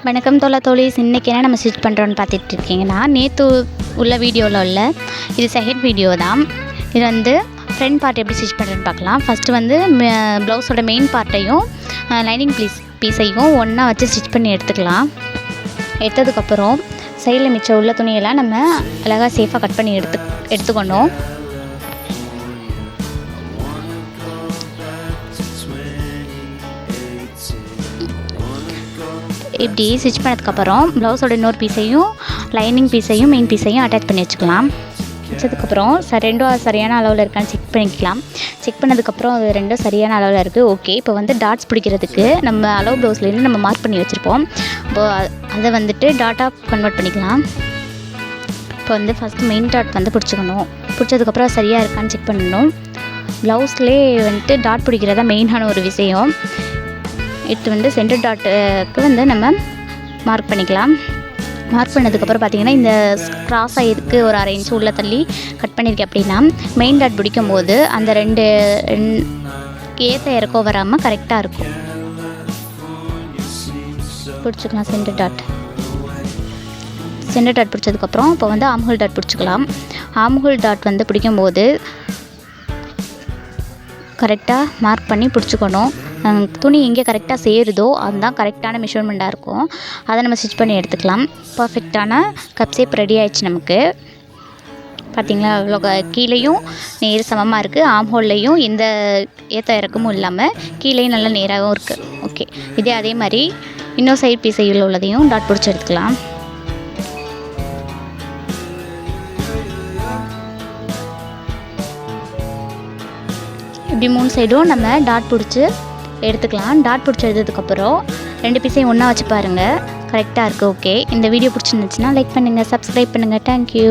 வணக்கம் தோழீஸ். இன்றைக்கி என்ன நம்ம ஸ்டிச் பண்ணுறோன்னு பார்த்துட்டு இருக்கீங்கன்னா, நேற்று உள்ள வீடியோவில் உள்ள இது செகண்ட் வீடியோ தான். இது வந்து ஃப்ரண்ட் பார்ட் எப்படி ஸ்டிச் பண்ணுறேன்னு பார்க்கலாம். ஃபஸ்ட்டு வந்து ப்ளவுஸோட மெயின் பார்ட்டையும் லைனிங் பீஸையும் ஒன்றா வச்சு ஸ்டிச் பண்ணி எடுத்துக்கலாம். எடுத்ததுக்கப்புறம் சைடில் மிச்சம் உள்ள துணியெல்லாம் நம்ம அழகாக சேஃபாக கட் பண்ணி எடுத்துக்கணும். இப்படி ஸ்டிச் பண்ணதுக்கப்புறம் ப்ளவுஸோட இன்னொரு பீஸையும் லைனிங் பீஸையும் மெயின் பீஸையும் அட்டாச் பண்ணி வச்சுக்கலாம். வச்சதுக்கப்புறம் ரெண்டும் சரியான அளவில் இருக்கான்னு செக் பண்ணிக்கலாம். செக் பண்ணதுக்கப்புறம் அது ரெண்டும் சரியான அளவில் இருக்குது. ஓகே, இப்போ வந்து டாட்ஸ் பிடிக்கிறதுக்கு நம்ம அளவு ப்ளவுஸ்லேருந்து நம்ம மார்க் பண்ணி வச்சுருப்போம். இப்போது அதை வந்துட்டு டாட்டாக கன்வெர்ட் பண்ணிக்கலாம். இப்போ வந்து ஃபஸ்ட்டு மெயின் டாட் வந்து பிடிச்சிக்கணும். பிடிச்சதுக்கப்புறம் சரியாக இருக்கான்னு செக் பண்ணணும். ப்ளவுஸ்லேயே வந்துட்டு டாட் பிடிக்கிறதா மெயினான ஒரு விஷயம். இது வந்து சென்டர் டாட்டுக்கு வந்து நம்ம மார்க் பண்ணிக்கலாம். மார்க் பண்ணதுக்கப்புறம் பார்த்திங்கன்னா, இந்த கிராஸ் ஆகிருக்கு ஒரு 1/2 இன்ச்சு உள்ள தள்ளி கட் பண்ணியிருக்கேன். அப்படின்னா மெயின் டாட் பிடிக்கும் போது அந்த ரெண்டு ஏற்ற இறக்கம் வராமல் கரெக்டாக இருக்கும். பிடிச்சிக்கலாம் சென்டர் டாட் பிடிச்சதுக்கப்புறம் இப்போ வந்து ஆம்ஹோல் டாட் பிடிச்சிக்கலாம். ஆம்ஹோல் டாட் வந்து பிடிக்கும்போது கரெக்டாக மார்க் பண்ணி பிடிச்சிக்கணும். துணி எங்கே கரெக்டாக சேருதோ அதுதான் கரெக்டான மெஷர்மெண்ட்டாக இருக்கும். அதை நம்ம ஸ்டிச் பண்ணி எடுத்துக்கலாம். பர்ஃபெக்டான கப் ஷேப் ரெடி ஆகிடுச்சு நமக்கு. பார்த்திங்களா, அவ்வளோ கீழேயும் நேர் சமமாக இருக்குது. ஆம்ஹோல்லையும் எந்த ஏற்ற இறக்கமும் இல்லாமல் கீழேயும் நல்லா நேராகவும் இருக்குது. ஓகே, இதே அதே மாதிரி இன்னும் சைட் பீஸையில் உள்ளதையும் டாட் பிடிச்சி எடுத்துக்கலாம். இப்படி 3 சைடும் நம்ம டாட் பிடிச்சி எடுத்துக்கலாம். டாட் பிடிச்சி எடுத்ததுக்கப்புறம் 2 பீஸையும் ஒன்றா வச்சு பாருங்கள், கரெக்டாக இருக்குது. ஓகே, இந்த வீடியோ பிடிச்சிருந்துச்சுன்னா லைக் பண்ணுங்கள், சப்ஸ்கிரைப் பண்ணுங்கள். தேங்க்யூ.